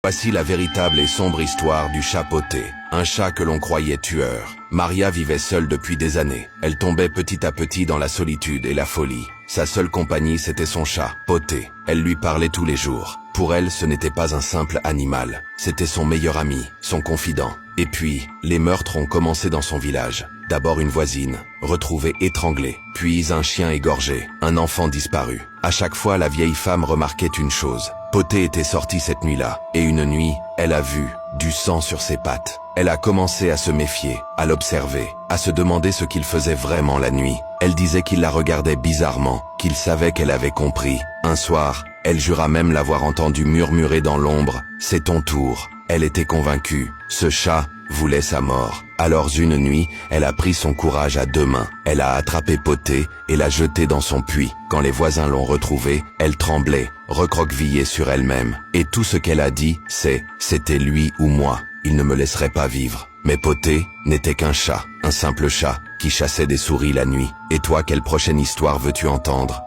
Voici la véritable et sombre histoire du chat Poté, un chat que l'on croyait tueur. Maria vivait seule depuis des années. Elle tombait petit à petit dans la solitude et la folie. Sa seule compagnie, c'était son chat, Poté. Elle lui parlait tous les jours. Pour elle, ce n'était pas un simple animal. C'était son meilleur ami, son confident. Et puis, les meurtres ont commencé dans son village. D'abord une voisine, retrouvée étranglée, puis un chien égorgé, un enfant disparu. À chaque fois, la vieille femme remarquait une chose. Poté était sorti cette nuit-là, et une nuit, elle a vu du sang sur ses pattes. Elle a commencé à se méfier, à l'observer, à se demander ce qu'il faisait vraiment la nuit. Elle disait qu'il la regardait bizarrement, qu'il savait qu'elle avait compris. Un soir, elle jura même l'avoir entendu murmurer dans l'ombre « C'est ton tour ». Elle était convaincue, ce chat voulait sa mort. Alors une nuit, elle a pris son courage à deux mains. Elle a attrapé Poté et l'a jeté dans son puits. Quand les voisins l'ont retrouvée, elle tremblait, recroquevillée sur elle-même. Et tout ce qu'elle a dit, c'est « C'était lui ou moi, il ne me laisserait pas vivre ». Mais Poté n'était qu'un chat, un simple chat, qui chassait des souris la nuit. Et toi, quelle prochaine histoire veux-tu entendre ?